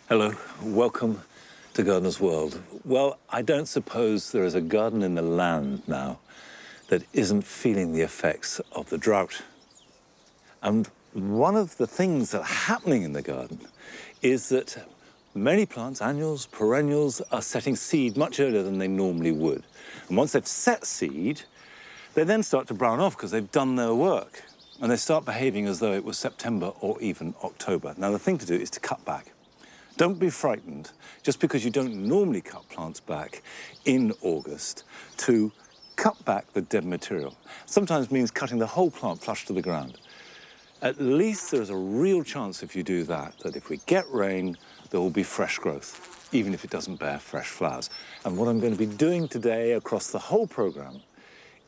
Hello, welcome to Gardener's World. Well, I don't suppose there is a garden in the land now that isn't feeling the effects of the drought. And one of the things that are happening in the garden is that many plants, annuals, perennials, are setting seed much earlier than they normally would. And once they've set seed, they then start to brown off because they've done their work. And they start behaving as though it was September or even October. Now, the thing to do is to cut back. Don't be frightened just because you don't normally cut plants back in August to cut back the dead material. Sometimes means cutting the whole plant flush to the ground. At least there's a real chance if you do that, that if we get rain, there will be fresh growth, even if it doesn't bear fresh flowers. And what I'm going to be doing today across the whole programme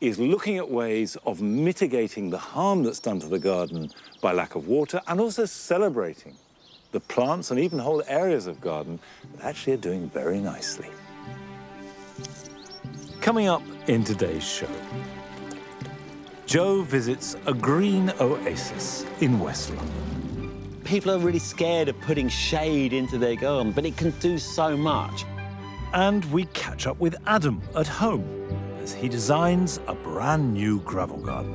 is looking at ways of mitigating the harm that's done to the garden by lack of water, and also celebrating the plants and even whole areas of garden that actually are doing very nicely. Coming up in today's show, Joe visits a green oasis in West London. People are really scared of putting shade into their garden, but it can do so much. And we catch up with Adam at home as he designs a brand new gravel garden.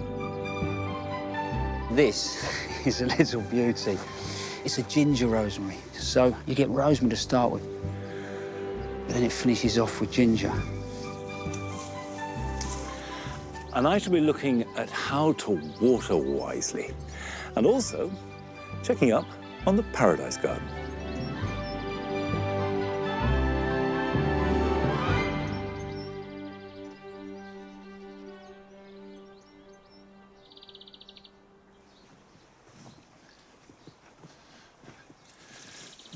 This is a little beauty. It's a ginger rosemary. So you get rosemary to start with, but then it finishes off with ginger. And I shall be looking at how to water wisely, and also checking up on the Paradise Garden.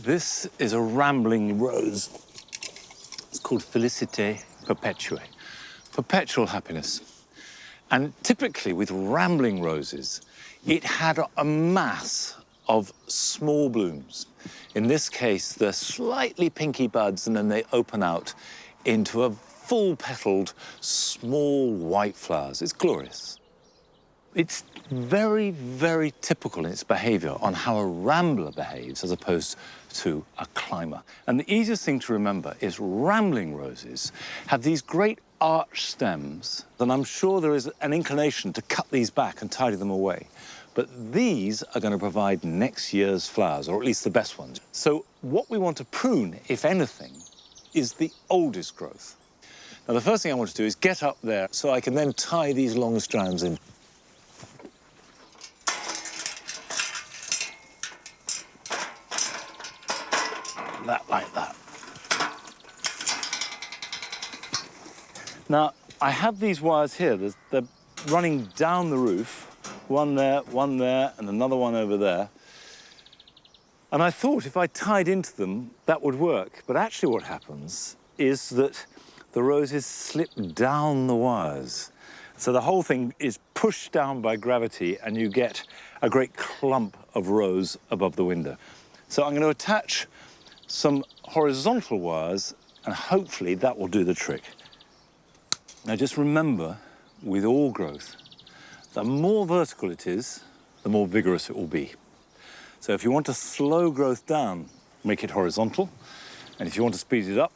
This is a rambling rose. It's called Félicité perpetuée, perpetual happiness. And typically with rambling roses, it had a mass of small blooms. In this case, they're slightly pinky buds, and then they open out into a full-petaled, small white flowers. It's glorious. It's very, very typical in its behavior on how a rambler behaves as opposed to a climber. And the easiest thing to remember is rambling roses have these great arch stems, and I'm sure there is an inclination to cut these back and tidy them away. But these are going to provide next year's flowers, or at least the best ones. So what we want to prune, if anything, is the oldest growth. Now, the first thing I want to do is get up there so I can then tie these long strands in. That like that. Now, I have these wires here. They're running down the roof. One there, and another one over there. And I thought if I tied into them, that would work. But actually what happens is that the roses slip down the wires. So the whole thing is pushed down by gravity, and you get a great clump of rose above the window. So I'm going to attach some horizontal wires, and hopefully that will do the trick. Now just remember, with all growth, the more vertical it is, the more vigorous it will be. So if you want to slow growth down, make it horizontal, and if you want to speed it up,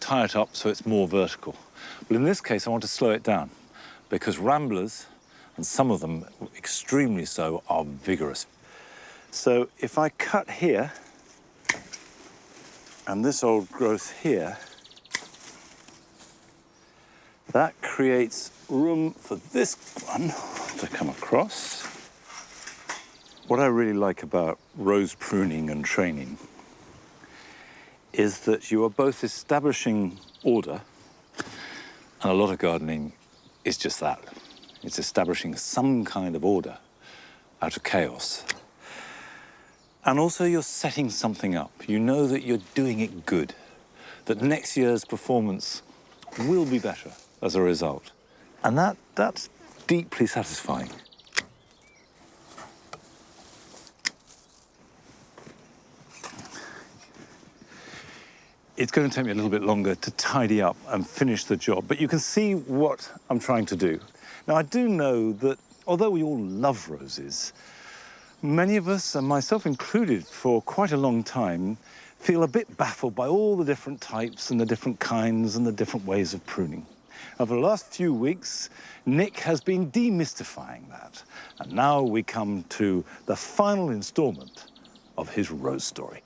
tie it up so it's more vertical. Well, in this case, I want to slow it down, because ramblers, and some of them extremely so, are vigorous. So if I cut here, and this old growth here, that creates room for this one to come across. What I really like about rose pruning and training is that you are both establishing order, and a lot of gardening is just that. It's establishing some kind of order out of chaos. And also you're setting something up. You know that you're doing it good, that next year's performance will be better as a result. And that's deeply satisfying. It's going to take me a little bit longer to tidy up and finish the job, but you can see what I'm trying to do. Now, I do know that although we all love roses, many of us, and myself included, for quite a long time, feel a bit baffled by all the different types and the different kinds and the different ways of pruning. Over the last few weeks, Nick has been demystifying that. And now we come to the final installment of his rose story.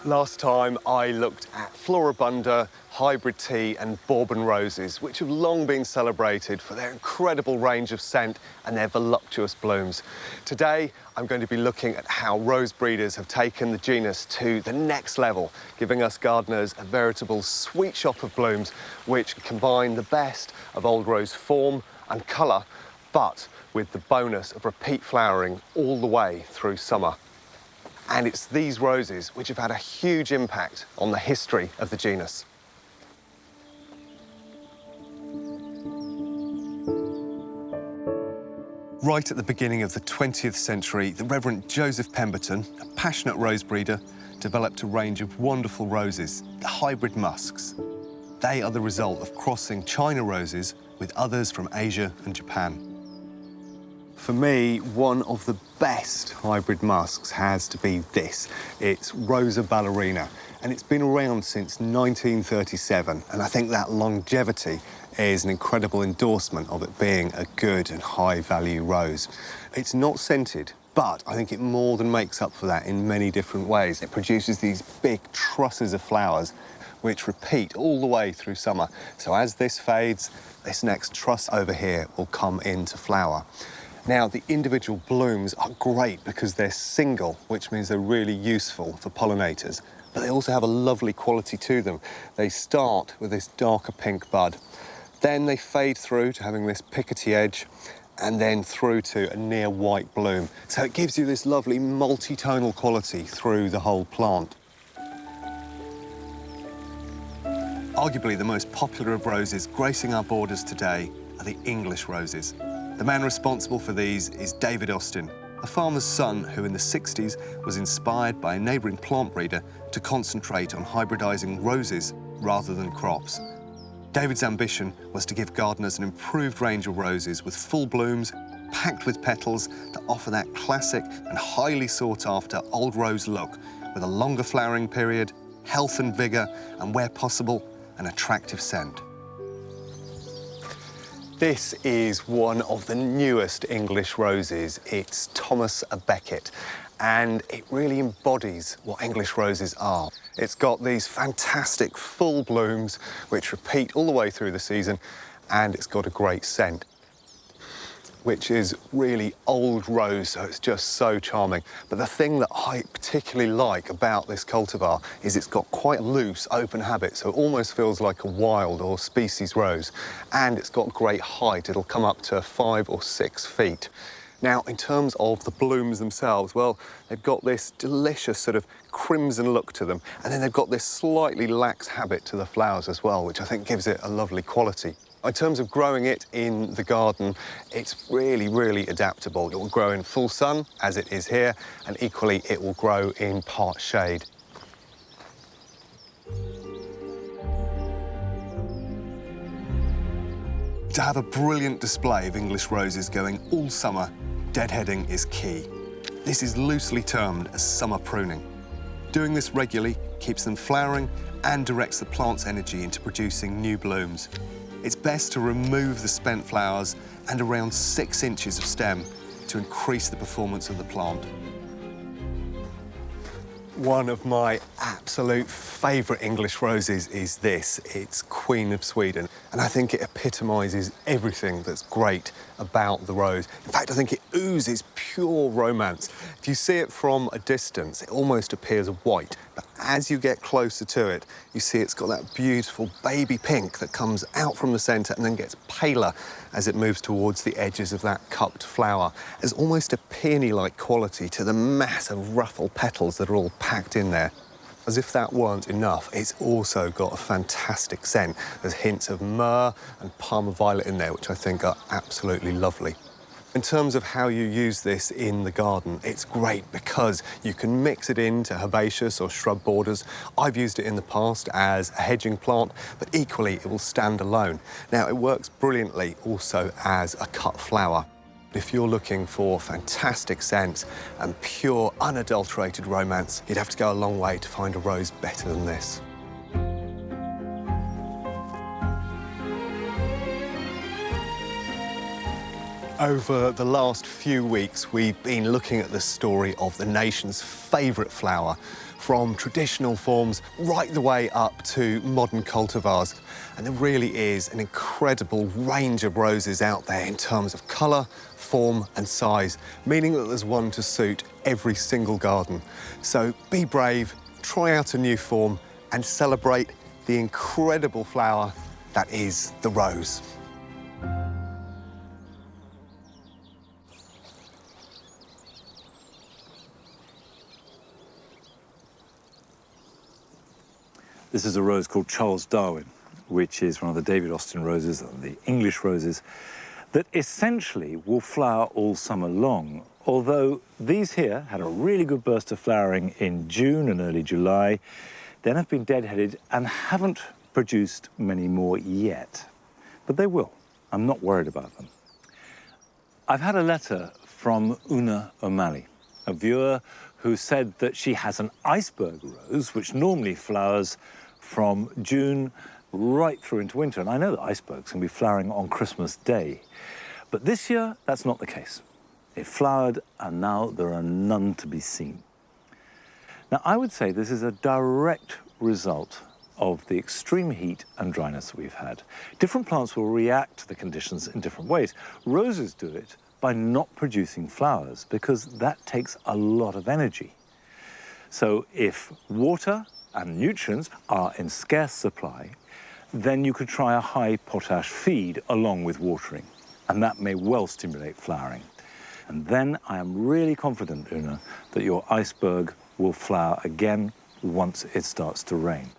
Last time I looked at Floribunda, hybrid tea and Bourbon roses, which have long been celebrated for their incredible range of scent and their voluptuous blooms. Today I'm going to be looking at how rose breeders have taken the genus to the next level, giving us gardeners a veritable sweet shop of blooms which combine the best of old rose form and colour, but with the bonus of repeat flowering all the way through summer. And it's these roses which have had a huge impact on the history of the genus. Right at the beginning of the 20th century, the Reverend Joseph Pemberton, a passionate rose breeder, developed a range of wonderful roses, the hybrid musks. They are the result of crossing China roses with others from Asia and Japan. For me, one of the best hybrid musks has to be this. It's Rosa ballerina, and it's been around since 1937, and I think that longevity is an incredible endorsement of it being a good and high-value rose. It's not scented, but I think it more than makes up for that in many different ways. It produces these big trusses of flowers which repeat all the way through summer. So as this fades, this next truss over here will come into flower. Now, the individual blooms are great because they're single, which means they're really useful for pollinators, but they also have a lovely quality to them. They start with this darker pink bud, then they fade through to having this pickety edge, and then through to a near white bloom. So it gives you this lovely multi-tonal quality through the whole plant. Arguably the most popular of roses gracing our borders today are the English roses. The man responsible for these is David Austin, a farmer's son who in the 60s was inspired by a neighbouring plant breeder to concentrate on hybridising roses rather than crops. David's ambition was to give gardeners an improved range of roses with full blooms, packed with petals that offer that classic and highly sought-after old rose look with a longer flowering period, health and vigour, and where possible, an attractive scent. This is one of the newest English roses. It's Thomas à Becket, and it really embodies what English roses are. It's got these fantastic full blooms which repeat all the way through the season, and it's got a great scent, which is really old rose, so it's just so charming. But the thing that I particularly like about this cultivar is it's got quite loose, open habit, so it almost feels like a wild or species rose. And it's got great height. It'll come up to 5 or 6 feet. Now, in terms of the blooms themselves, well, they've got this delicious sort of crimson look to them, and then they've got this slightly lax habit to the flowers as well, which I think gives it a lovely quality. In terms of growing it in the garden, it's really, really adaptable. It will grow in full sun, as it is here, and equally it will grow in part shade. To have a brilliant display of English roses going all summer, deadheading is key. This is loosely termed as summer pruning. Doing this regularly keeps them flowering and directs the plant's energy into producing new blooms. It's best to remove the spent flowers and around 6 inches of stem to increase the performance of the plant. One of my absolute favourite English roses is this. It's Queen of Sweden, and I think it epitomises everything that's great about the rose. In fact, I think it oozes pure romance. If you see it from a distance, it almost appears white, but as you get closer to it, you see it's got that beautiful baby pink that comes out from the centre and then gets paler as it moves towards the edges of that cupped flower. There's almost a peony-like quality to the massive ruffled petals that are all packed in there. As if that weren't enough, it's also got a fantastic scent. There's hints of myrrh and Parma violet in there, which I think are absolutely lovely. In terms of how you use this in the garden, it's great because you can mix it into herbaceous or shrub borders. I've used it in the past as a hedging plant, but equally it will stand alone. Now, it works brilliantly also as a cut flower. If you're looking for fantastic scent and pure, unadulterated romance, you'd have to go a long way to find a rose better than this. Over the last few weeks, we've been looking at the story of the nation's favourite flower, from traditional forms right the way up to modern cultivars. And there really is an incredible range of roses out there in terms of colour, form and size, meaning that there's one to suit every single garden. So be brave, try out a new form and celebrate the incredible flower that is the rose. This is a rose called Charles Darwin, which is one of the David Austin roses, the English roses, that essentially will flower all summer long. Although these here had a really good burst of flowering in June and early July, then have been deadheaded and haven't produced many more yet. But they will. I'm not worried about them. I've had a letter from Una O'Malley, a viewer who said that she has an iceberg rose, which normally flowers from June right through into winter. And I know that icebergs can be flowering on Christmas Day. But this year, that's not the case. It flowered, and now there are none to be seen. Now, I would say this is a direct result of the extreme heat and dryness that we've had. Different plants will react to the conditions in different ways. Roses do it by not producing flowers, because that takes a lot of energy. So if water and nutrients are in scarce supply, then you could try a high potash feed along with watering, and that may well stimulate flowering. And then I am really confident, Una, that your iceberg will flower again once it starts to rain.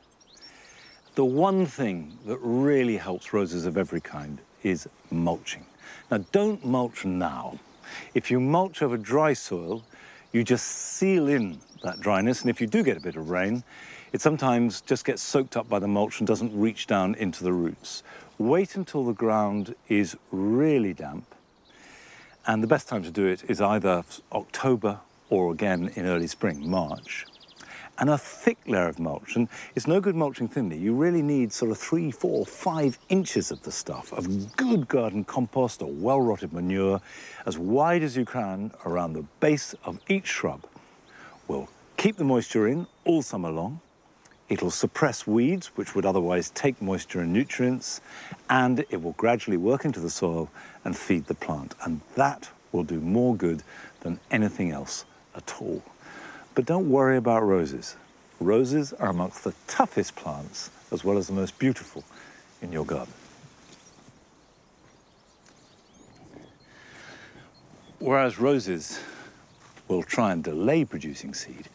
The one thing that really helps roses of every kind is mulching. Now, don't mulch now. If you mulch over dry soil, you just seal in that dryness, and if you do get a bit of rain, it sometimes just gets soaked up by the mulch and doesn't reach down into the roots. Wait until the ground is really damp, and the best time to do it is either October or again in early spring, March. And a thick layer of mulch, and it's no good mulching thinly. You really need sort of 3, 4, 5 inches of the stuff, of good garden compost or well-rotted manure, as wide as you can around the base of each shrub. Will keep the moisture in all summer long. It'll suppress weeds, which would otherwise take moisture and nutrients, and it will gradually work into the soil and feed the plant. And that will do more good than anything else at all. But don't worry about roses. Roses are amongst the toughest plants, as well as the most beautiful in your garden. Whereas roses will try and delay producing seed,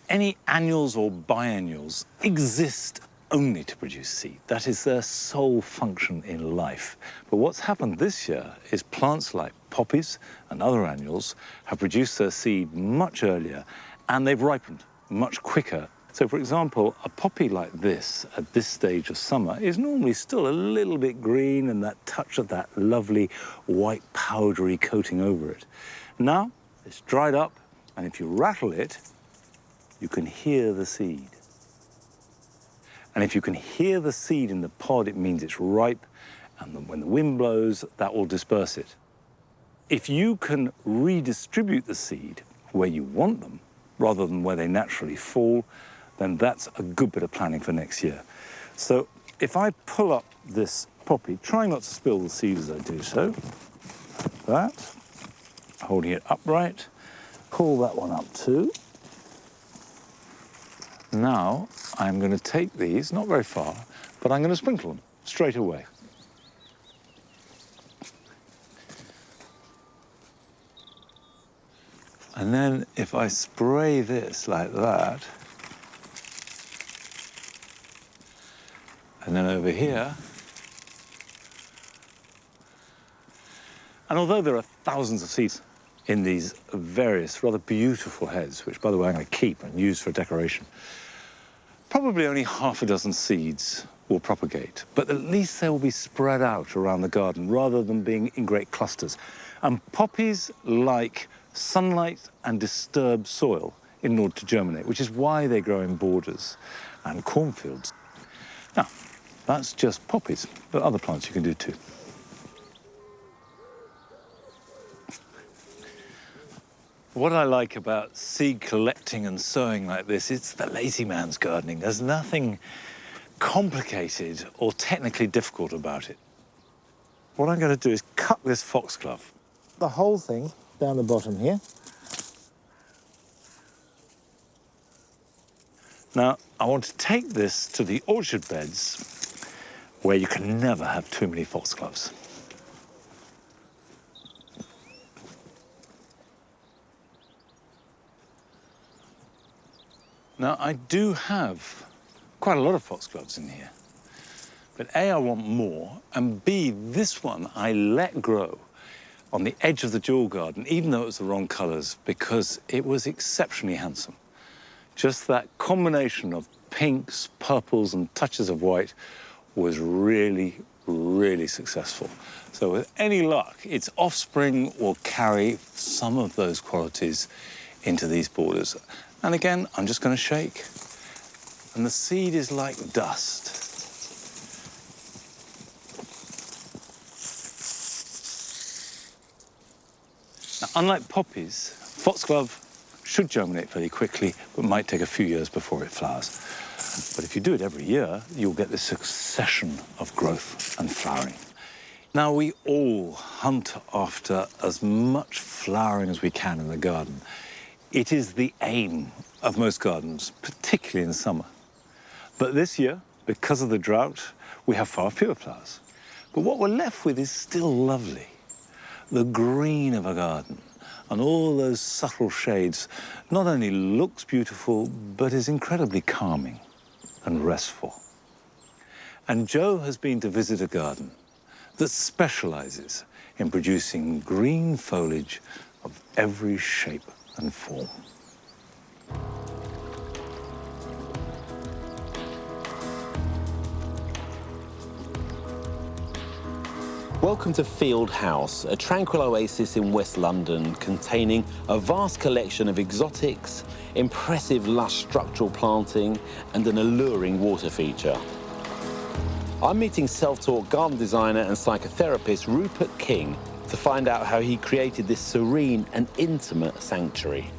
any annuals or biennials exist only to produce seed. That is their sole function in life. But what's happened this year is plants like poppies and other annuals have produced their seed much earlier, and they've ripened much quicker. So, for example, a poppy like this at this stage of summer is normally still a little bit green and that touch of that lovely white powdery coating over it. Now, it's dried up, and if you rattle it, you can hear the seed. And if you can hear the seed in the pod, it means it's ripe, and when the wind blows, that will disperse it. If you can redistribute the seed where you want them, rather than where they naturally fall, then that's a good bit of planning for next year. So if I pull up this poppy, trying not to spill the seed as I do so, like that, holding it upright, pull that one up too. Now I'm going to take these, not very far, but I'm going to sprinkle them straight away. And then if I spray this like that, and then over here, And although there are thousands of seeds in these various rather beautiful heads, which, by the way, I'm going to keep and use for decoration, probably only half a dozen seeds will propagate, but at least they will be spread out around the garden rather than being in great clusters. And poppies like sunlight and disturbed soil in order to germinate, which is why they grow in borders and cornfields. Now, that's just poppies, but other plants you can do too. What I like about seed collecting and sowing like this, it's the lazy man's gardening. There's nothing complicated or technically difficult about it. What I'm going to do is cut this foxglove, the whole thing down the bottom here. Now, I want to take this to the orchard beds where you can never have too many foxgloves. Now, I do have quite a lot of foxgloves in here, but A, I want more, and B, this one I let grow on the edge of the dual garden, even though it was the wrong colours, because it was exceptionally handsome. Just that combination of pinks, purples, and touches of white was really, really successful. So with any luck, its offspring will carry some of those qualities into these borders. And again, I'm just going to shake. And the seed is like dust. Now, unlike poppies, foxglove should germinate fairly quickly, but might take a few years before it flowers. But if you do it every year, you'll get this succession of growth and flowering. Now, we all hunt after as much flowering as we can in the garden. It is the aim of most gardens, particularly in summer. But this year, because of the drought, we have far fewer flowers. But what we're left with is still lovely. The green of a garden and all those subtle shades not only looks beautiful, but is incredibly calming and restful. And Joe has been to visit a garden that specializes in producing green foliage of every shape and form. Welcome to Field House, a tranquil oasis in West London containing a vast collection of exotics, impressive lush structural planting and an alluring water feature. I'm meeting self-taught garden designer and psychotherapist Rupert King to find out how he created this serene and intimate sanctuary.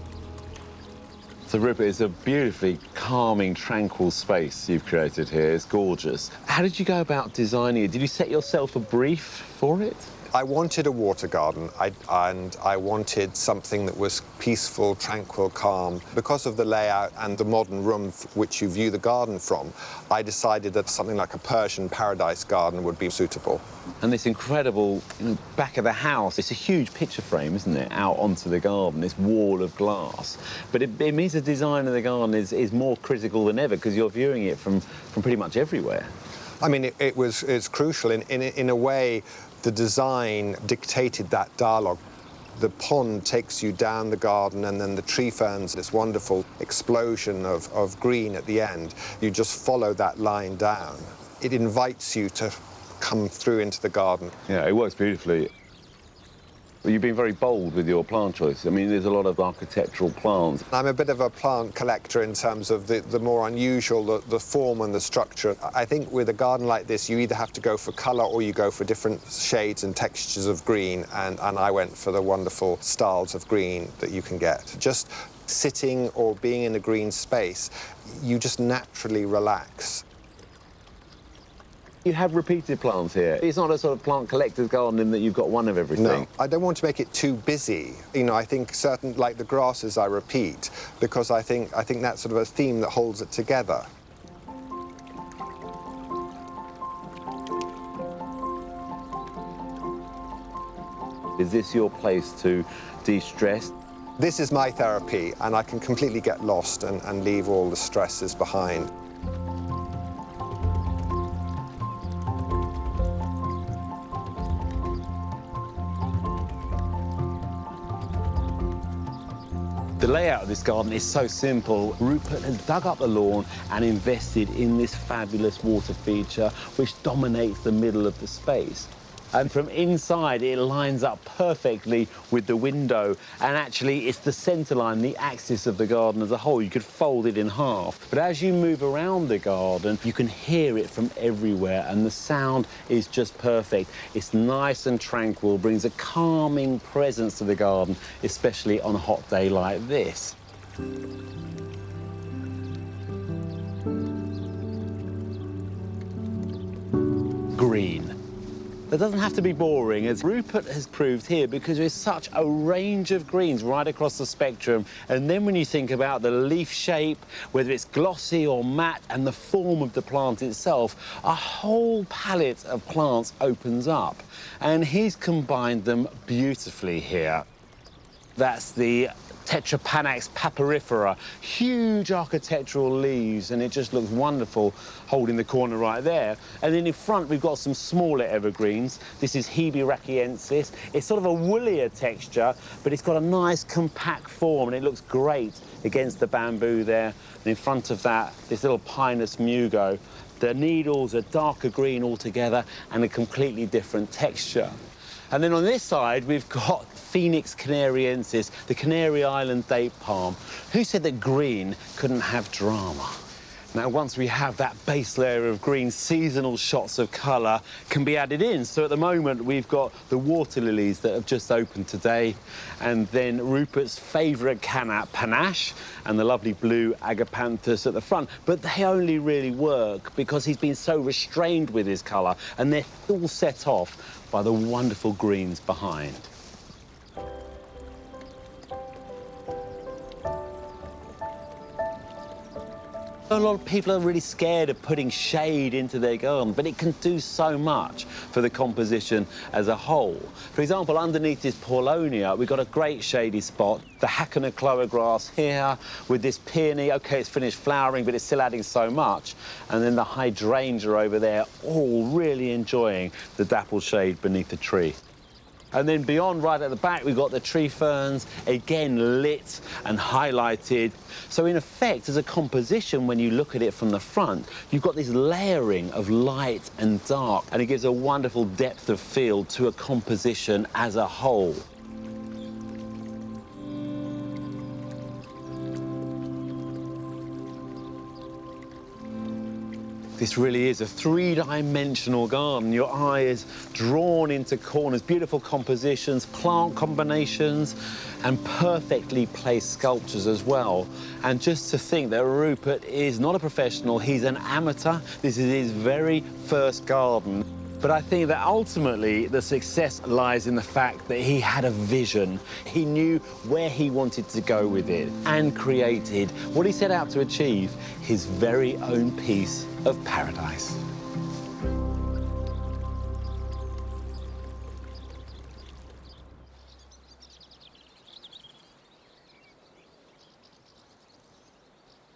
So Rupert, it's a beautifully calming, tranquil space you've created here. It's gorgeous. How did you go about designing it? Did you set yourself a brief for it? I wanted a water garden, and I wanted something that was peaceful, tranquil, calm. Because of the layout and the modern room which you view the garden from, I decided that something like a Persian paradise garden would be suitable. And this incredible back of the house, it's a huge picture frame, isn't it, out onto the garden, this wall of glass. But it means the design of the garden is more critical than ever because you're viewing it from pretty much everywhere. I mean, it's crucial. In a way, the design dictated that dialogue. The pond takes you down the garden, and then the tree ferns, this wonderful explosion of green at the end. You just follow that line down. It invites you to come through into the garden. Yeah, it works beautifully. You've been very bold with your plant choice. I mean, there's a lot of architectural plants. I'm a bit of a plant collector in terms of the more unusual, the form and the structure. I think with a garden like this, you either have to go for colour or you go for different shades and textures of green, and I went for the wonderful styles of green that you can get. Just sitting or being in a green space, you just naturally relax. You have repeated plants here. It's not a sort of plant collector's garden in that you've got one of everything. No, I don't want to make it too busy. You know, I think certain, like the grasses, I repeat, because I think that's sort of a theme that holds it together. Is this your place to de-stress? This is my therapy, and I can completely get lost and leave all the stresses behind. layout of this garden is so simple. Rupert has dug up the lawn and invested in this fabulous water feature which dominates the middle of the space. And from inside, it lines up perfectly with the window. And actually, it's the centre line, the axis of the garden as a whole. You could fold it in half. But as you move around the garden, you can hear it from everywhere. And the sound is just perfect. It's nice and tranquil, brings a calming presence to the garden, especially on a hot day like this. Green. That doesn't have to be boring, as Rupert has proved here, because there's such a range of greens right across the spectrum. And then when you think about the leaf shape, whether it's glossy or matte, and the form of the plant itself, a whole palette of plants opens up. And he's combined them beautifully here. That's the Tetrapanax papyrifera, huge architectural leaves, and it just looks wonderful holding the corner right there. And then in front, we've got some smaller evergreens. This is Hebe rachiensis. It's sort of a woollier texture, but it's got a nice compact form, and it looks great against the bamboo there. And in front of that, this little Pinus mugo. The needles are darker green altogether and a completely different texture. And then on this side, we've got Phoenix canariensis, the Canary Island date palm. Who said that green couldn't have drama? Now, once we have that base layer of green, seasonal shots of colour can be added in. So at the moment, we've got the water lilies that have just opened today, and then Rupert's favourite canap, panache, and the lovely blue agapanthus at the front. But they only really work because he's been so restrained with his colour, and they're all set off by the wonderful greens behind. A lot of people are really scared of putting shade into their garden, but it can do so much for the composition as a whole. For example, underneath this Paulonia, we've got a great shady spot, the Hackana grass here, with this peony. OK, it's finished flowering, but it's still adding so much. And then the hydrangea over there, all really enjoying the dappled shade beneath the tree. And then beyond, right at the back, we've got the tree ferns, again lit and highlighted. So in effect, as a composition, when you look at it from the front, you've got this layering of light and dark, and it gives a wonderful depth of field to a composition as a whole. This really is a three-dimensional garden. Your eye is drawn into corners, beautiful compositions, plant combinations, and perfectly placed sculptures as well. And just to think that Rupert is not a professional, he's an amateur. This is his very first garden. But I think that ultimately the success lies in the fact that he had a vision. He knew where he wanted to go with it and created what he set out to achieve, his very own piece of paradise.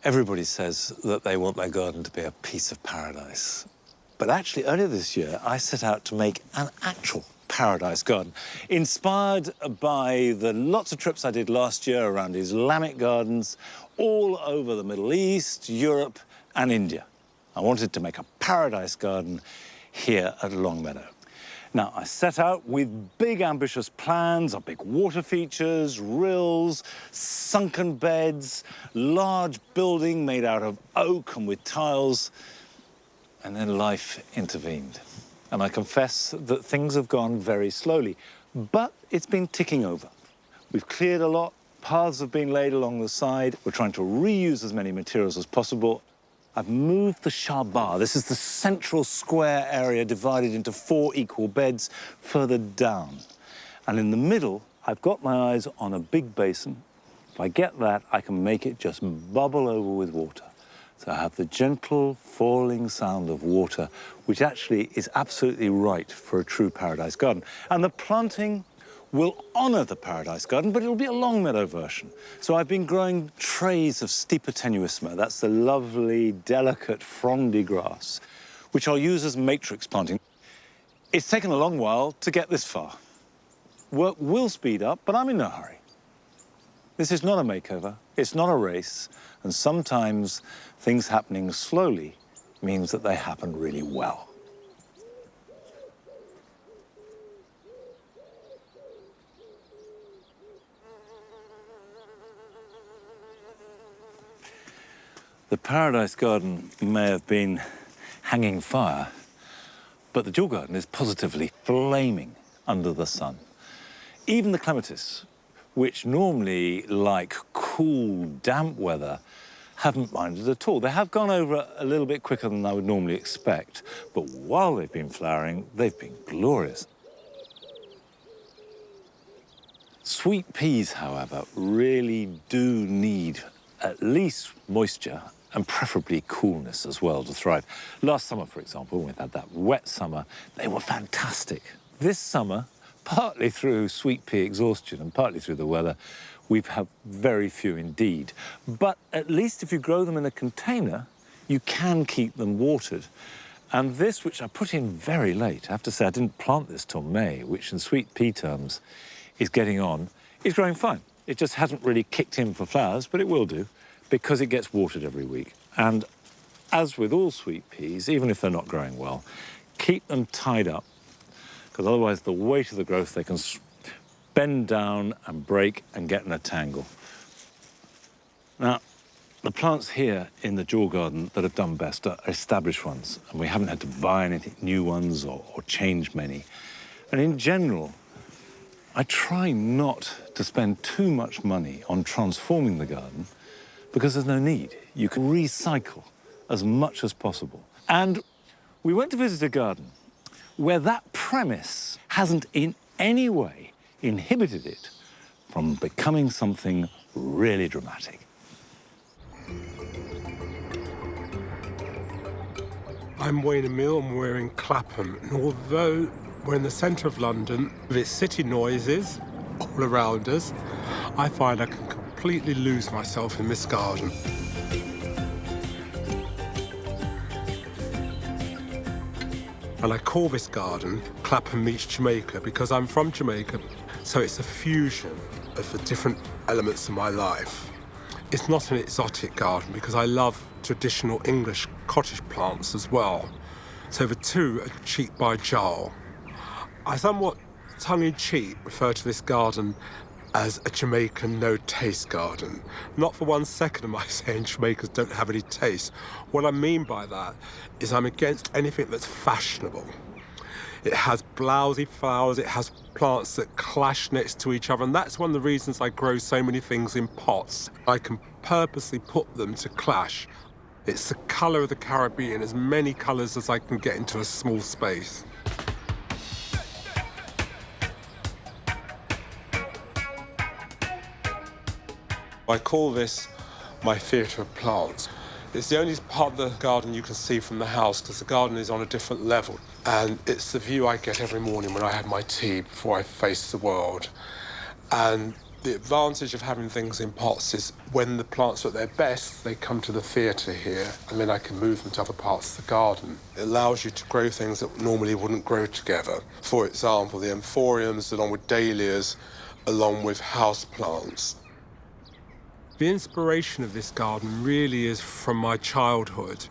Everybody says that they want their garden to be a piece of paradise. But actually, earlier this year, I set out to make an actual paradise garden, inspired by the lots of trips I did last year around Islamic gardens all over the Middle East, Europe, and India. I wanted to make a paradise garden here at Longmeadow. Now, I set out with big, ambitious plans of big water features, rills, sunken beds, large building made out of oak and with tiles. And then life intervened. And I confess that things have gone very slowly, but it's been ticking over. We've cleared a lot, paths have been laid along the side. We're trying to reuse as many materials as possible. I've moved the Shabar. This is the central square area divided into 4 equal beds further down. And in the middle, I've got my eyes on a big basin. If I get that, I can make it just bubble over with water. So I have the gentle falling sound of water, which actually is absolutely right for a true paradise garden. And the planting will honour the paradise garden, but it'll be a Longmeadow version. So I've been growing trays of Stipa tenuissima. That's the lovely, delicate, frondy grass, which I'll use as matrix planting. It's taken a long while to get this far. Work will speed up, but I'm in no hurry. This is not a makeover, it's not a race, and sometimes things happening slowly means that they happen really well. The Paradise Garden may have been hanging fire, but the Jewel Garden is positively flaming under the sun. Even the clematis, which normally like cool, damp weather, haven't minded at all. They have gone over a little bit quicker than I would normally expect, but while they've been flowering, they've been glorious. Sweet peas, however, really do need at least moisture and preferably coolness as well to thrive. Last summer, for example, when we had that wet summer, they were fantastic. This summer, partly through sweet pea exhaustion and partly through the weather, we've had very few indeed. But at least if you grow them in a container, you can keep them watered. And this, which I put in very late, I have to say I didn't plant this till May, which in sweet pea terms is getting on, is growing fine. It just hasn't really kicked in for flowers, but it will do, because it gets watered every week. And as with all sweet peas, even if they're not growing well, keep them tied up, because otherwise the weight of the growth, they can bend down and break and get in a tangle. Now, the plants here in the Jewel Garden that have done best are established ones, and we haven't had to buy any new ones or change many. And in general, I try not to spend too much money on transforming the garden, because there's no need. You can recycle as much as possible. And we went to visit a garden where that premise hasn't in any way inhibited it from becoming something really dramatic. I'm Wayne Emile and we're in Clapham. And although we're in the centre of London, with its city noises all around us, I find I can completely lose myself in this garden. And I call this garden Clapham meets Jamaica because I'm from Jamaica, so it's a fusion of the different elements of my life. It's not an exotic garden because I love traditional English cottage plants as well. So the two are cheek by jowl. I somewhat tongue-in-cheek refer to this garden as a Jamaican no-taste garden. Not for 1 second am I saying Jamaicans don't have any taste. What I mean by that is I'm against anything that's fashionable. It has blousy flowers, it has plants that clash next to each other, and that's one of the reasons I grow so many things in pots. I can purposely put them to clash. It's the colour of the Caribbean, as many colours as I can get into a small space. I call this my theatre of plants. It's the only part of the garden you can see from the house because the garden is on a different level. And it's the view I get every morning when I have my tea before I face the world. And the advantage of having things in pots is when the plants are at their best, they come to the theatre here, and then I can move them to other parts of the garden. It allows you to grow things that normally wouldn't grow together. For example, the anthuriums along with dahlias, along with house plants. The inspiration of this garden really is from my childhood.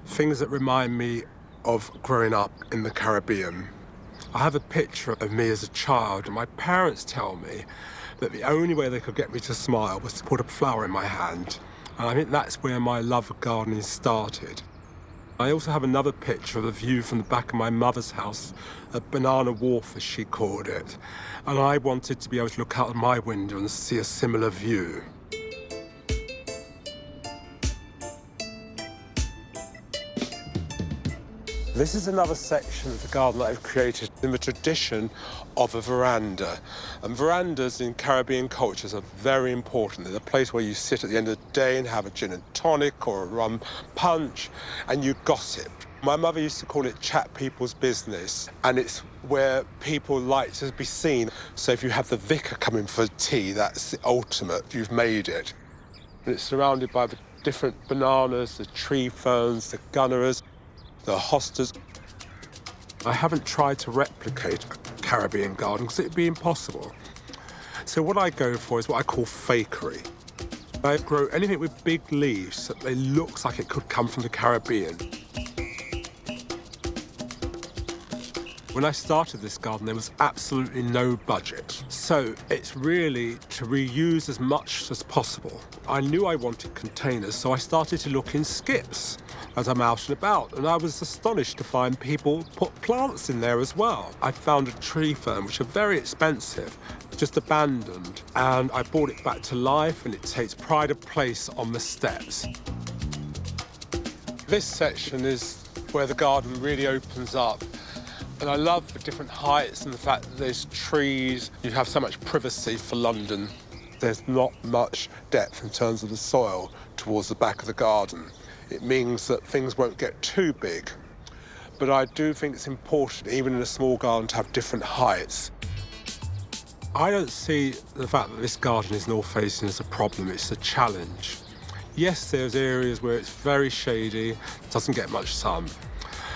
Things that remind me of growing up in the Caribbean. I have a picture of me as a child, and my parents tell me that the only way they could get me to smile was to put a flower in my hand. And I think that's where my love of gardening started. I also have another picture of the view from the back of my mother's house, a banana wharf as she called it. And I wanted to be able to look out of my window and see a similar view. This is another section of the garden that I've created in the tradition of a veranda. And verandas in Caribbean cultures are very important. They're a place where you sit at the end of the day and have a gin and tonic or a rum punch, and you gossip. My mother used to call it chat people's business, and it's where people like to be seen. So if you have the vicar coming for tea, that's the ultimate. You've made it. And it's surrounded by the different bananas, the tree ferns, the gunneras, the hostas. I haven't tried to replicate a Caribbean garden because it'd be impossible. So what I go for is what I call fakery. I grow anything with big leaves that they looks like it could come from the Caribbean. When I started this garden, there was absolutely no budget. So it's really to reuse as much as possible. I knew I wanted containers, so I started to look in skips as I'm out and about, and I was astonished to find people put plants in there as well. I found a tree fern, which are very expensive, just abandoned, and I brought it back to life, and it takes pride of place on the steps. This section is where the garden really opens up. And I love the different heights and the fact that there's trees. You have so much privacy for London. There's not much depth in terms of the soil towards the back of the garden. It means that things won't get too big. But I do think it's important, even in a small garden, to have different heights. I don't see the fact that this garden is north-facing as a problem. It's a challenge. Yes, there's areas where it's very shady, doesn't get much sun.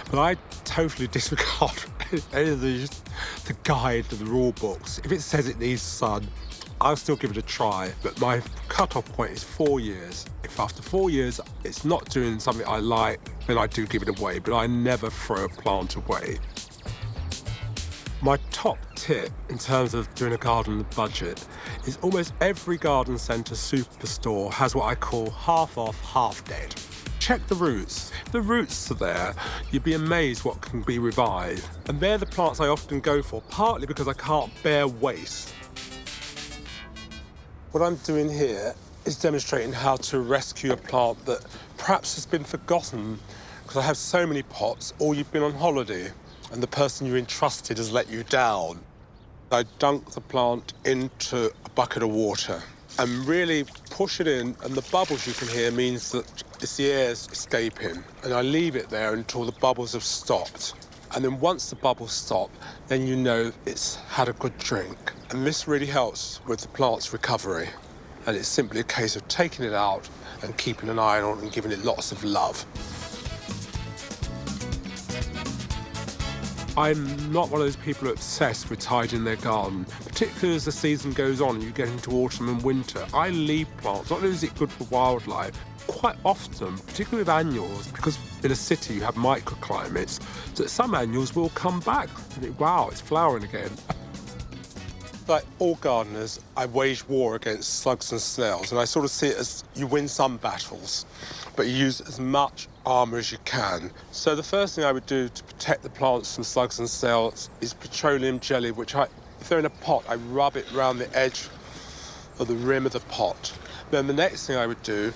But I totally disregard any of the guide and the rule books. If it says it needs sun, I'll still give it a try. But my cut-off point is 4 years. If after 4 years it's not doing something I like, then I do give it away. But I never throw a plant away. My top tip in terms of doing a garden on the budget is almost every garden centre superstore has what I call half off, half dead. Check the roots. If the roots are there, you'd be amazed what can be revived. And they're the plants I often go for, partly because I can't bear waste. What I'm doing here is demonstrating how to rescue a plant that perhaps has been forgotten because I have so many pots, or you've been on holiday and the person you entrusted has let you down. I dunk the plant into a bucket of water and really push it in, and the bubbles you can hear means that it's the air's escaping. And I leave it there until the bubbles have stopped. And then once the bubbles stop, then you know it's had a good drink. And this really helps with the plant's recovery. And it's simply a case of taking it out and keeping an eye on it and giving it lots of love. I'm not one of those people who are obsessed with tidying their garden, particularly as the season goes on and you get into autumn and winter. I leave plants. Not only is it good for wildlife, quite often, particularly with annuals, because in a city you have microclimates, that some annuals will come back. You think, wow, it's flowering again. Like all gardeners, I wage war against slugs and snails, and I sort of see it as you win some battles, but you use as much armour as you can. So the first thing I would do to protect the plants from slugs and snails is petroleum jelly, which if they're in a pot, I rub it around the edge of the rim of the pot. Then the next thing I would do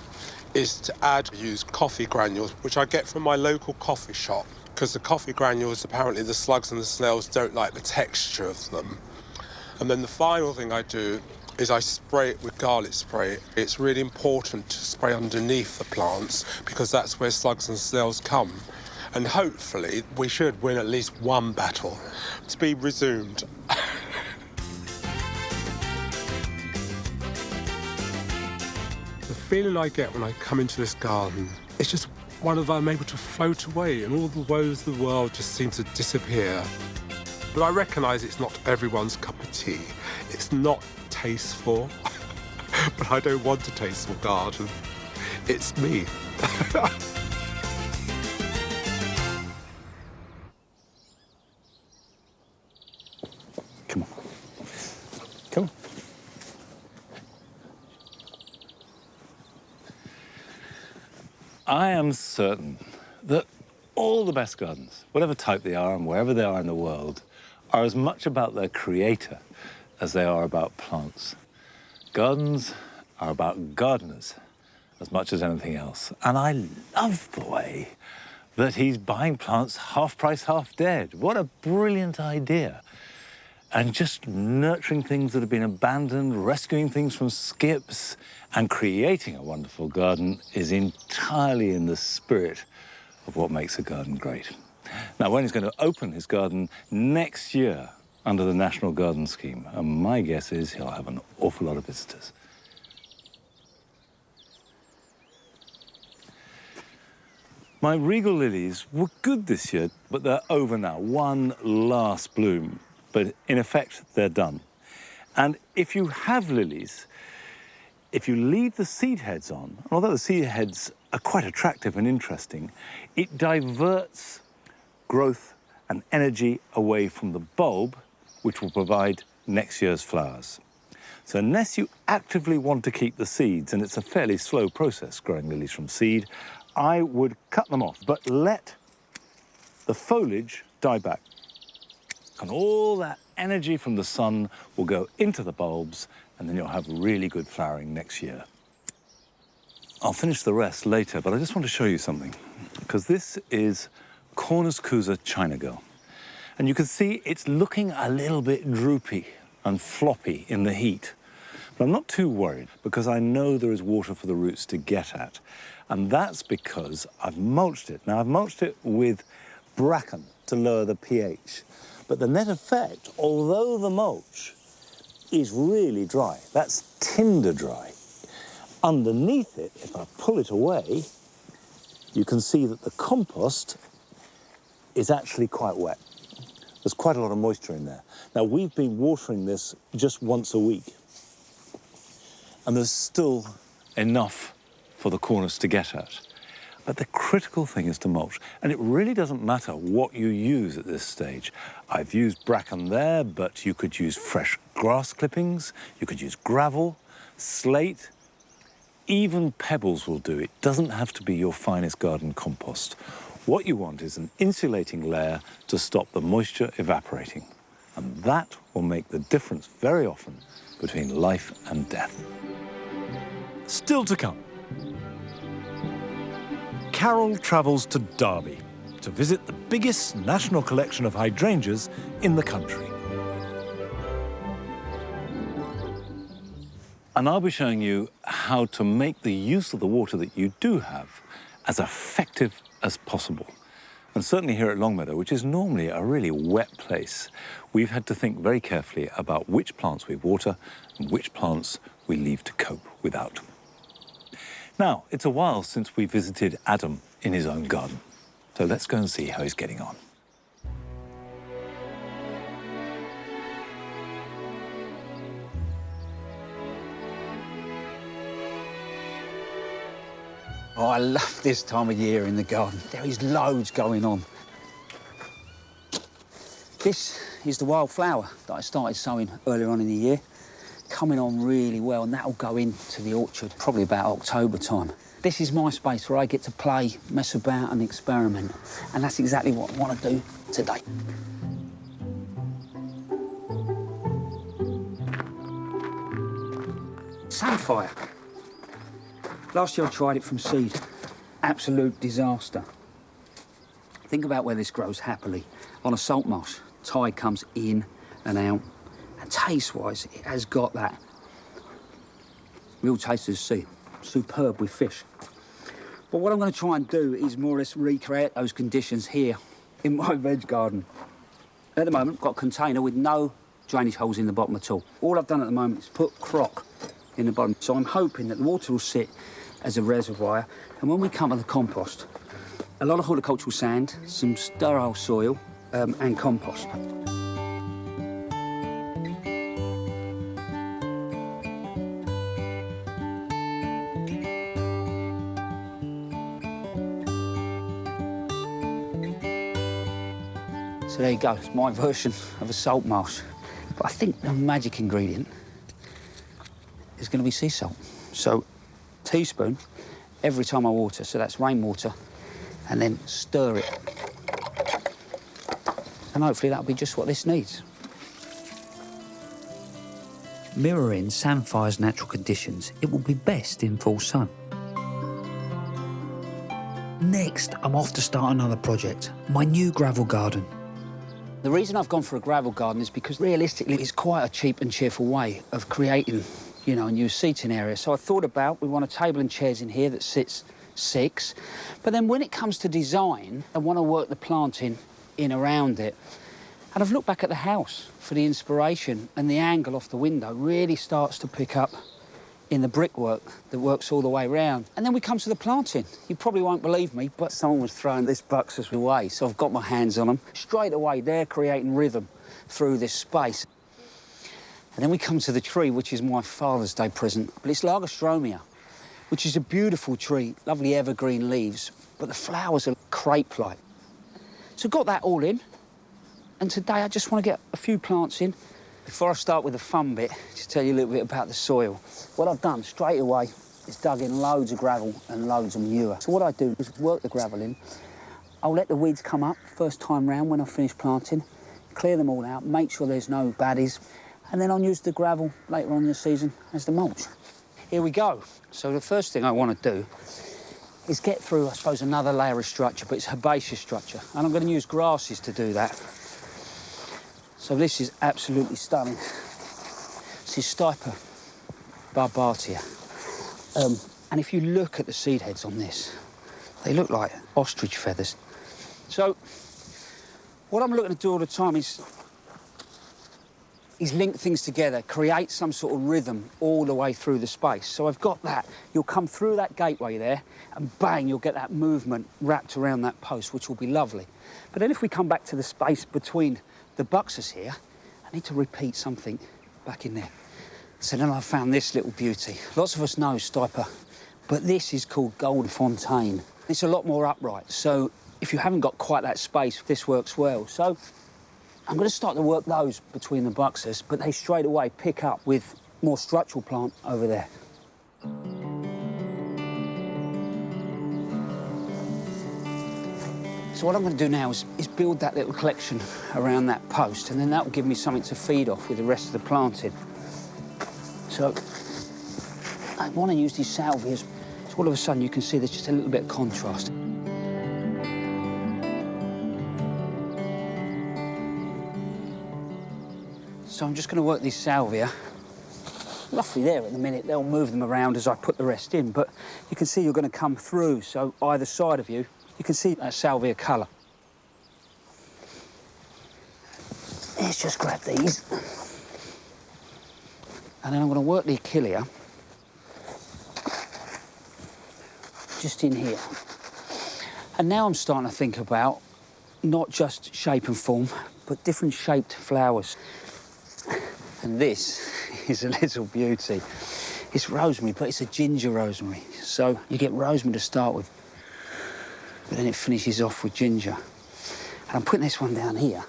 is to use coffee granules, which I get from my local coffee shop, because the coffee granules, apparently the slugs and the snails don't like the texture of them. And then the final thing I do is I spray it with garlic spray. It's really important to spray underneath the plants because that's where slugs and snails come. And hopefully we should win at least one battle. To be resumed. The feeling I get when I come into this garden, it's just one of I'm able to float away and all the woes of the world just seem to disappear. But I recognise it's not everyone's cup of tea. It's not tasteful, but I don't want a tasteful garden. It's me. Come on. Come on. I am certain that all the best gardens, whatever type they are and wherever they are in the world, are as much about their creator as they are about plants. Gardens are about gardeners as much as anything else. And I love the way that he's buying plants half price, half dead. What a brilliant idea. And just nurturing things that have been abandoned, rescuing things from skips, and creating a wonderful garden is entirely in the spirit of what makes a garden great. Now, when he's going to open his garden next year under the National Garden Scheme, and my guess is he'll have an awful lot of visitors. My regal lilies were good this year, but they're over now. One last bloom, but in effect, they're done. And if you have lilies, if you leave the seed heads on, although the seed heads are quite attractive and interesting, it diverts growth and energy away from the bulb, which will provide next year's flowers. So unless you actively want to keep the seeds, and it's a fairly slow process growing lilies from seed, I would cut them off, but let the foliage die back. And all that energy from the sun will go into the bulbs, and then you'll have really good flowering next year. I'll finish the rest later, but I just want to show you something, because this is Cornuscusa China Girl. And you can see it's looking a little bit droopy and floppy in the heat. But I'm not too worried, because I know there is water for the roots to get at. And that's because I've mulched it. Now, I've mulched it with bracken to lower the pH. But the net effect, although the mulch is really dry, that's tinder dry, underneath it, if I pull it away, you can see that the compost is actually quite wet. There's quite a lot of moisture in there. Now, we've been watering this just once a week, and there's still enough for the corners to get at. But the critical thing is to mulch, and it really doesn't matter what you use at this stage. I've used bracken there, but you could use fresh grass clippings, you could use gravel, slate, even pebbles will do. It doesn't have to be your finest garden compost. What you want is an insulating layer to stop the moisture evaporating, and that will make the difference very often between life and death. Still to come. Carol travels to Derby to visit the biggest national collection of hydrangeas in the country. And I'll be showing you how to make the use of the water that you do have as effective as possible. And certainly here at Longmeadow, which is normally a really wet place, we've had to think very carefully about which plants we water and which plants we leave to cope without. Now, it's a while since we visited Adam in his own garden. So let's go and see how he's getting on. Oh, I love this time of year in the garden. There is loads going on. This is the wildflower that I started sowing earlier on in the year. Coming on really well, and that'll go into the orchard probably about October time. This is my space where I get to play, mess about and experiment, and that's exactly what I want to do today. Samphire. Last year I tried it from seed. Absolute disaster. Think about where this grows happily. On a salt marsh, tide comes in and out. And taste-wise, it has got that real taste of the sea. Superb with fish. But what I'm going to try and do is more or less recreate those conditions here in my veg garden. At the moment, I've got a container with no drainage holes in the bottom at all. All I've done at the moment is put crock in the bottom. So I'm hoping that the water will sit as a reservoir. And when we come to the compost, a lot of horticultural sand, some sterile soil, and compost. So there you go, it's my version of a salt marsh. But I think the magic ingredient is going to be sea salt. So, teaspoon every time I water, so that's rainwater, and then stir it. And hopefully that'll be just what this needs. Mirroring Samphire's natural conditions, it will be best in full sun. Next, I'm off to start another project, my new gravel garden. The reason I've gone for a gravel garden is because realistically it's quite a cheap and cheerful way of creating, you know, a new seating area. So I thought about, we want a table and chairs in here that sits 6. But then when it comes to design, I want to work the planting in around it. And I've looked back at the house for the inspiration, and the angle off the window really starts to pick up in the brickwork that works all the way round. And then we come to the planting. You probably won't believe me, but someone was throwing this buxus away, so I've got my hands on them. Straight away, they're creating rhythm through this space. And then we come to the tree, which is my Father's Day present. But it's Lagerstromia, which is a beautiful tree, lovely evergreen leaves, but the flowers are crepe-like. So got that all in, and today I just want to get a few plants in. Before I start with the fun bit, just tell you a little bit about the soil. What I've done straight away is dug in loads of gravel and loads of manure. So what I do is work the gravel in. I'll let the weeds come up first time round when I finish planting, clear them all out, make sure there's no baddies, and then I'll use the gravel later on in the season as the mulch. Here we go. So the first thing I want to do is get through, I suppose, another layer of structure, but it's herbaceous structure, and I'm going to use grasses to do that. So this is absolutely stunning. This is Stipa barbatia. And if you look at the seed heads on this, they look like ostrich feathers. So what I'm looking to do all the time is link things together, create some sort of rhythm all the way through the space. So I've got that. You'll come through that gateway there, and bang, you'll get that movement wrapped around that post, which will be lovely. But then if we come back to the space between the buxus here, I need to repeat something back in there. So then I found this little beauty. Lots of us know Stipa, but this is called Gold Fontaine. It's a lot more upright, so if you haven't got quite that space, this works well. So I'm going to start to work those between the buxus, but they straight away pick up with more structural plant over there. So what I'm going to do now is build that little collection around that post, and then that will give me something to feed off with the rest of the planting. So I want to use these salvias, so all of a sudden you can see there's just a little bit of contrast. So I'm just going to work these salvia. Roughly there at the minute, they'll move them around as I put the rest in, but you can see you're going to come through, so either side of you, you can see that salvia colour. Let's just grab these. And then I'm going to work the Achillea just in here. And now I'm starting to think about not just shape and form, but different shaped flowers. And this is a little beauty. It's rosemary, but it's a ginger rosemary. So you get rosemary to start with, but then it finishes off with ginger. And I'm putting this one down here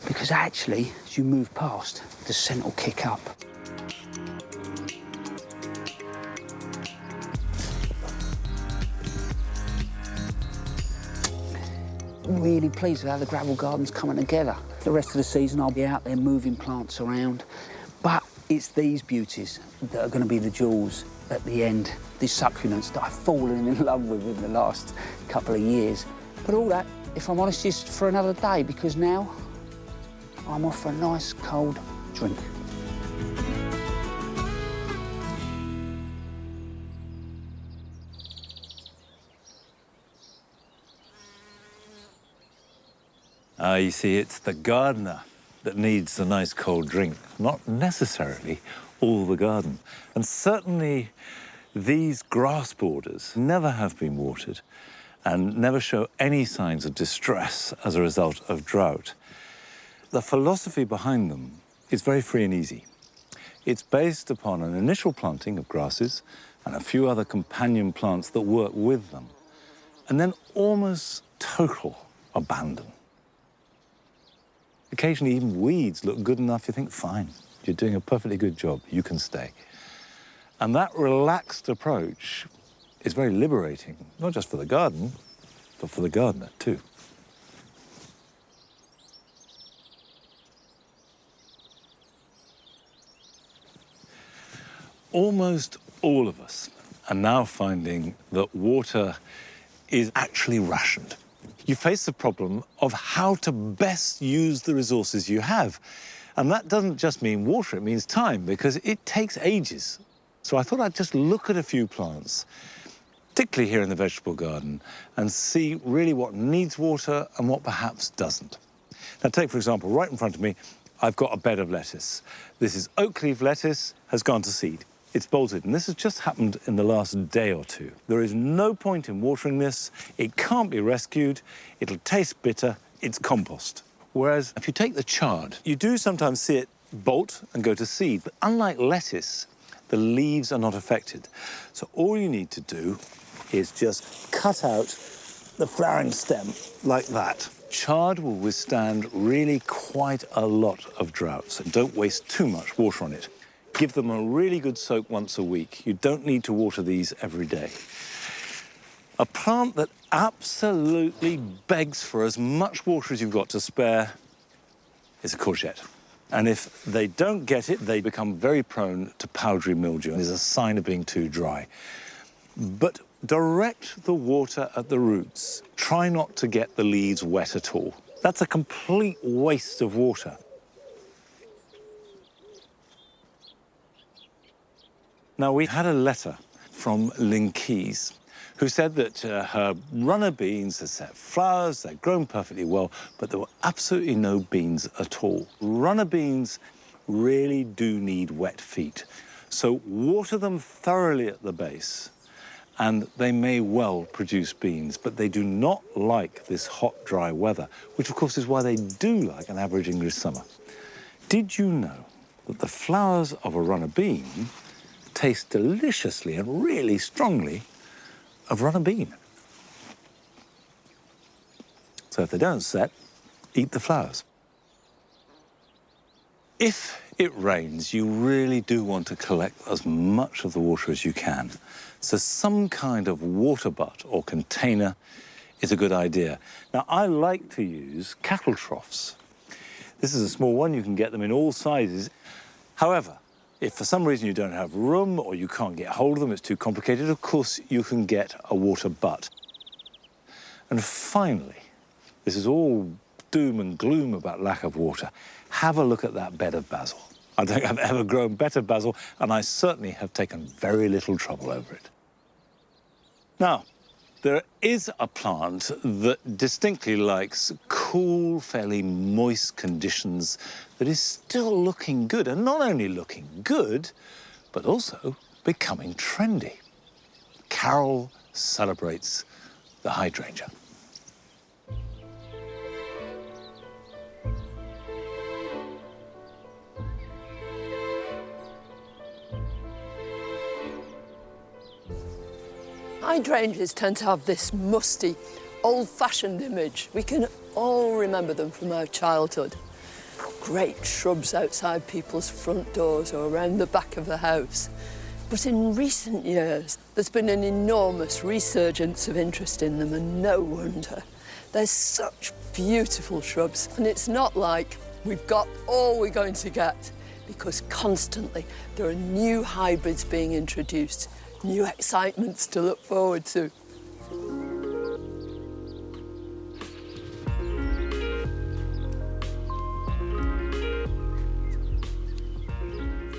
because actually, as you move past, the scent will kick up. I'm really pleased with how the gravel garden's coming together. The rest of the season, I'll be out there moving plants around, but it's these beauties that are going to be the jewels at the end, these succulents that I've fallen in love with in the last couple of years. But all that, if I'm honest, is for another day, because now I'm off for a nice cold drink. You see, it's the gardener that needs a nice cold drink, not necessarily all the garden. And certainly these grass borders never have been watered and never show any signs of distress as a result of drought. The philosophy behind them is very free and easy. It's based upon an initial planting of grasses and a few other companion plants that work with them, and then almost total abandon. Occasionally, even weeds look good enough, you think, fine, you're doing a perfectly good job, you can stay. And that relaxed approach is very liberating, not just for the garden, but for the gardener, too. Almost all of us are now finding that water is actually rationed. You face the problem of how to best use the resources you have. And that doesn't just mean water, it means time, because it takes ages. So I thought I'd just look at a few plants, particularly here in the vegetable garden, and see really what needs water and what perhaps doesn't. Now take, for example, right in front of me, I've got a bed of lettuce. This is oak leaf lettuce, has gone to seed. It's bolted, and this has just happened in the last day or two. There is no point in watering this. It can't be rescued. It'll taste bitter. It's compost. Whereas if you take the chard, you do sometimes see it bolt and go to seed. But unlike lettuce, the leaves are not affected. So all you need to do is just cut out the flowering stem like that. Chard will withstand really quite a lot of drought, so don't waste too much water on it. Give them a really good soak once a week. You don't need to water these every day. A plant that absolutely begs for as much water as you've got to spare is a courgette. And if they don't get it, they become very prone to powdery mildew, and is a sign of being too dry. But direct the water at the roots. Try not to get the leaves wet at all. That's a complete waste of water. Now, we had a letter from Linkeys, who said that her runner beans had set flowers, they'd grown perfectly well, but there were absolutely no beans at all. Runner beans really do need wet feet. So water them thoroughly at the base, and they may well produce beans, but they do not like this hot, dry weather, which of course is why they do like an average English summer. Did you know that the flowers of a runner bean taste deliciously and really strongly of runner bean? So if they don't set, eat the flowers. If it rains, you really do want to collect as much of the water as you can. So some kind of water butt or container is a good idea. Now, I like to use cattle troughs. This is a small one, you can get them in all sizes. However, if for some reason you don't have room or you can't get hold of them, it's too complicated, of course you can get a water butt. And finally, this is all doom and gloom about lack of water. Have a look at that bed of basil. I don't think I've ever grown better basil, and I certainly have taken very little trouble over it. Now, there is a plant that distinctly likes cool, fairly moist conditions that is still looking good, and not only looking good, but also becoming trendy. Carol celebrates the hydrangea. Hydrangeas tend to have this musty, old-fashioned image. We can all remember them from our childhood. Great shrubs outside people's front doors or around the back of the house. But in recent years, there's been an enormous resurgence of interest in them, and no wonder. They're such beautiful shrubs, and it's not like we've got all we're going to get, because constantly there are new hybrids being introduced, new excitements to look forward to.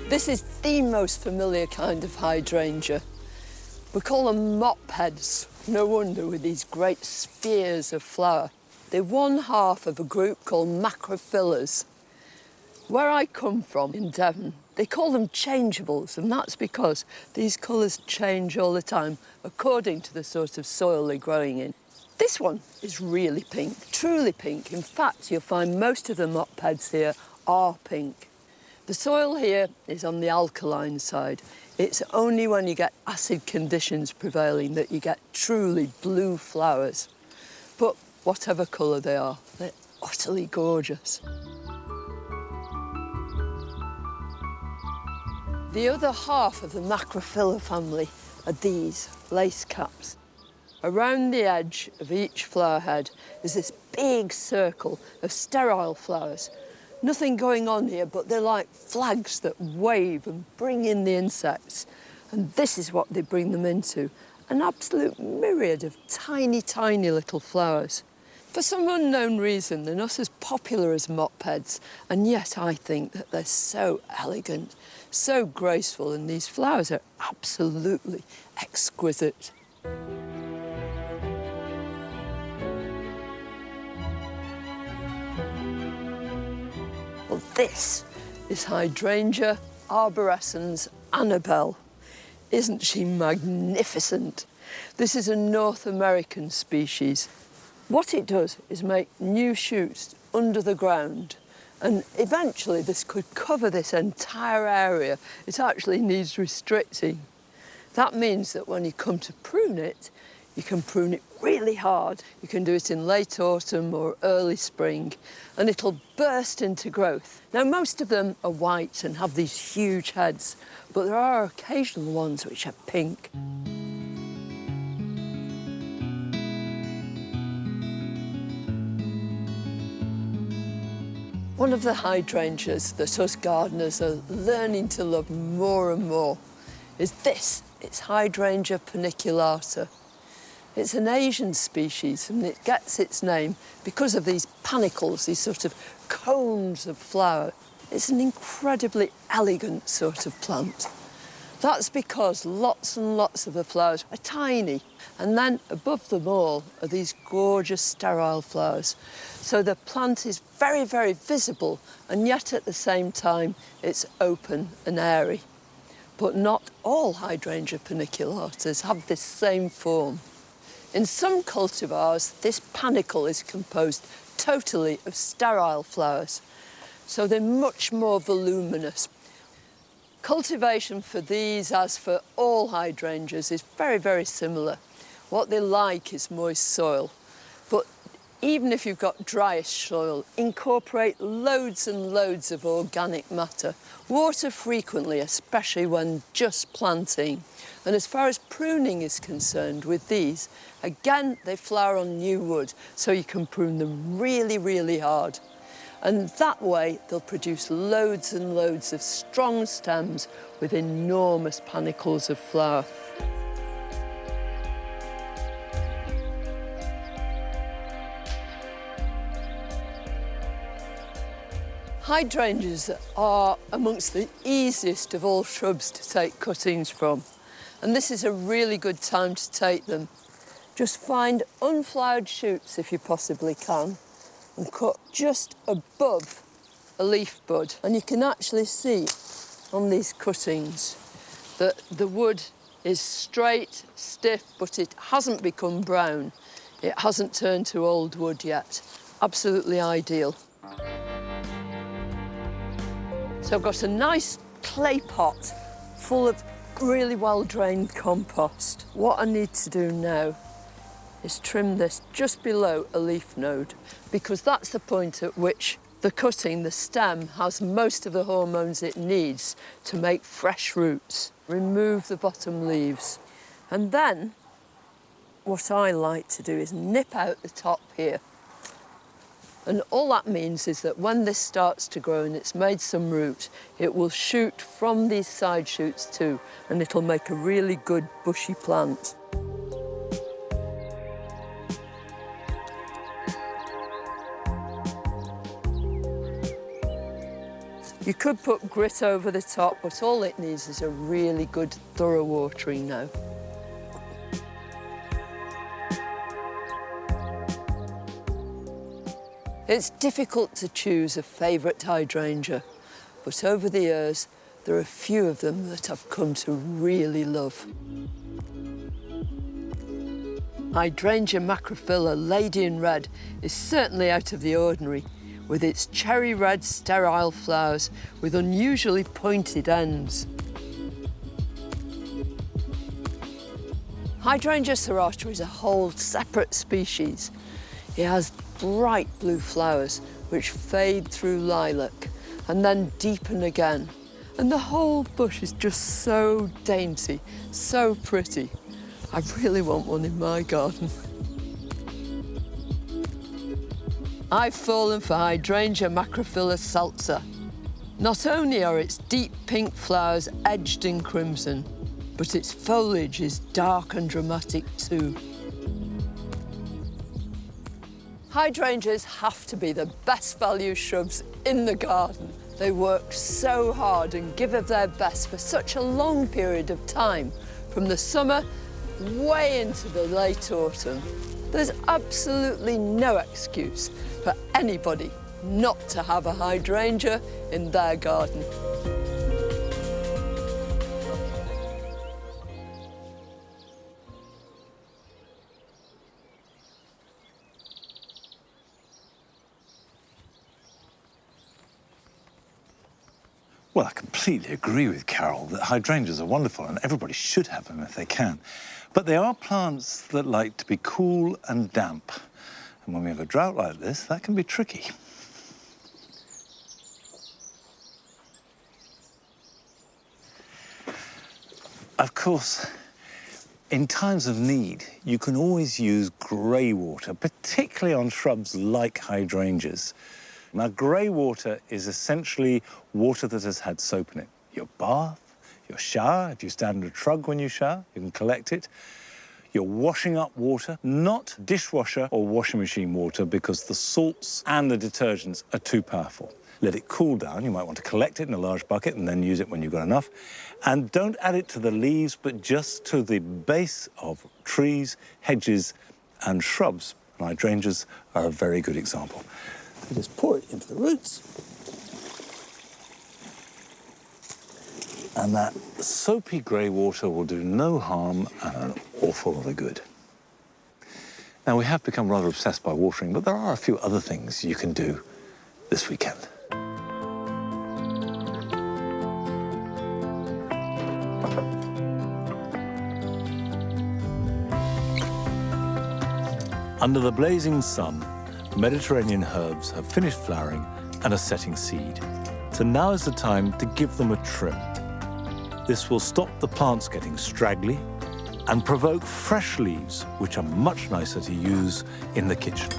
This is the most familiar kind of hydrangea. We call them mop heads. No wonder, with these great spheres of flower. They're one half of a group called macrophyllars. Where I come from, in Devon, they call them changeables, and that's because these colours change all the time according to the sort of soil they're growing in. This one is really pink, truly pink. In fact, you'll find most of the mop heads here are pink. The soil here is on the alkaline side. It's only when you get acid conditions prevailing that you get truly blue flowers. But whatever colour they are, they're utterly gorgeous. The other half of the macrophylla family are these lace caps. Around the edge of each flower head is this big circle of sterile flowers. Nothing going on here, but they're like flags that wave and bring in the insects. And this is what they bring them into, an absolute myriad of tiny, tiny little flowers. For some unknown reason, they're not as popular as mop heads, and yet I think that they're so elegant, so graceful, and these flowers are absolutely exquisite. Well, this is Hydrangea arborescens Annabelle. Isn't she magnificent? This is a North American species. What it does is make new shoots under the ground, And eventually this could cover this entire area. It actually needs restricting. That means that when you come to prune it, you can prune it really hard. You can do it in late autumn or early spring, and it'll burst into growth. Now, most of them are white and have these huge heads, but there are occasional ones which are pink. One of the hydrangeas that us gardeners are learning to love more and more is this. It's Hydrangea paniculata. It's an Asian species, and it gets its name because of these panicles, these sort of cones of flower. It's an incredibly elegant sort of plant. That's because lots and lots of the flowers are tiny, and then above them all are these gorgeous sterile flowers. So the plant is very, very visible, and yet at the same time it's open and airy. But not all Hydrangea paniculatas have this same form. In some cultivars, this panicle is composed totally of sterile flowers, so they're much more voluminous. Cultivation for these, as for all hydrangeas, is very, very similar. What they like is moist soil, but even if you've got dryish soil, incorporate loads and loads of organic matter. Water frequently, especially when just planting. And as far as pruning is concerned with these, again, they flower on new wood, so you can prune them really, really hard. And that way, they'll produce loads and loads of strong stems with enormous panicles of flower. Hydrangeas are amongst the easiest of all shrubs to take cuttings from. And this is a really good time to take them. Just find unflowered shoots if you possibly can and cut just above a leaf bud. And you can actually see on these cuttings that the wood is straight, stiff, but it hasn't become brown. It hasn't turned to old wood yet. Absolutely ideal. So I've got a nice clay pot full of really well-drained compost. What I need to do now is trim this just below a leaf node, because that's the point at which the cutting, the stem, has most of the hormones it needs to make fresh roots. Remove the bottom leaves. And then what I like to do is nip out the top here. And all that means is that when this starts to grow and it's made some root, it will shoot from these side shoots too, and it'll make a really good bushy plant. You could put grit over the top, but all it needs is a really good thorough watering now. It's difficult to choose a favourite hydrangea, but over the years, there are a few of them that I've come to really love. Hydrangea macrophylla, Lady in Red, is certainly out of the ordinary, with its cherry red sterile flowers with unusually pointed ends. Hydrangea serrata is a whole separate species. It has bright blue flowers which fade through lilac and then deepen again. And the whole bush is just so dainty, so pretty. I really want one in my garden. I've fallen for Hydrangea macrophylla salsa. Not only are its deep pink flowers edged in crimson, but its foliage is dark and dramatic too. Hydrangeas have to be the best value shrubs in the garden. They work so hard and give of their best for such a long period of time, from the summer way into the late autumn. There's absolutely no excuse for anybody not to have a hydrangea in their garden. Well, I completely agree with Carol that hydrangeas are wonderful and everybody should have them if they can. But they are plants that like to be cool and damp. And when we have a drought like this, that can be tricky. Of course, in times of need, you can always use grey water, particularly on shrubs like hydrangeas. Now, grey water is essentially water that has had soap in it. Your bath, your shower, if you stand in a trug when you shower, you can collect it. Your washing up water, not dishwasher or washing machine water, because the salts and the detergents are too powerful. Let it cool down. You might want to collect it in a large bucket and then use it when you've got enough. And don't add it to the leaves, but just to the base of trees, hedges, and shrubs. And hydrangeas are a very good example. So just pour it into the roots. And that soapy grey water will do no harm and an awful lot of good. Now, we have become rather obsessed by watering, but there are a few other things you can do this weekend. Under the blazing sun, Mediterranean herbs have finished flowering and are setting seed. So now is the time to give them a trim. This will stop the plants getting straggly and provoke fresh leaves, which are much nicer to use in the kitchen.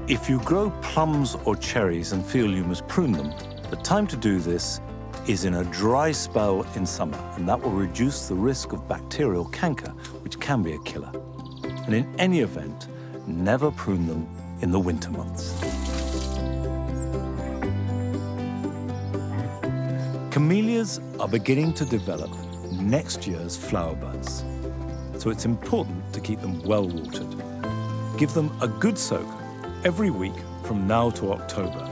If you grow plums or cherries and feel you must prune them, the time to do this is in a dry spell in summer, and that will reduce the risk of bacterial canker, which can be a killer. And in any event, never prune them in the winter months. Camellias are beginning to develop next year's flower buds, so it's important to keep them well watered. Give them a good soak every week from now to October,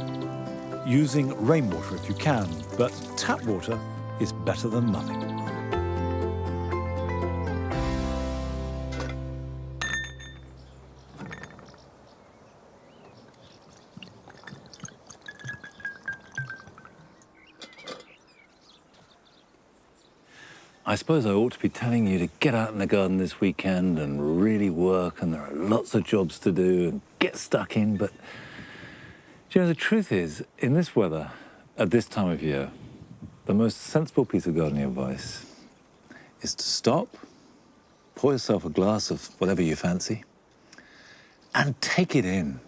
using rainwater if you can, but tap water is better than nothing. I suppose I ought to be telling you to get out in the garden this weekend and really work, and there are lots of jobs to do, and get stuck in, but you know, the truth is, in this weather, at this time of year, the most sensible piece of gardening advice is to stop, pour yourself a glass of whatever you fancy, and take it in.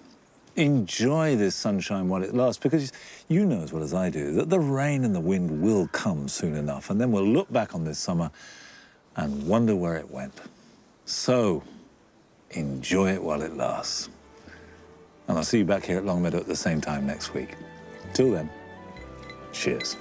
Enjoy this sunshine while it lasts, because you know as well as I do that the rain and the wind will come soon enough, and then we'll look back on this summer and wonder where it went. So, enjoy it while it lasts. And I'll see you back here at Longmeadow at the same time next week. Till then, cheers.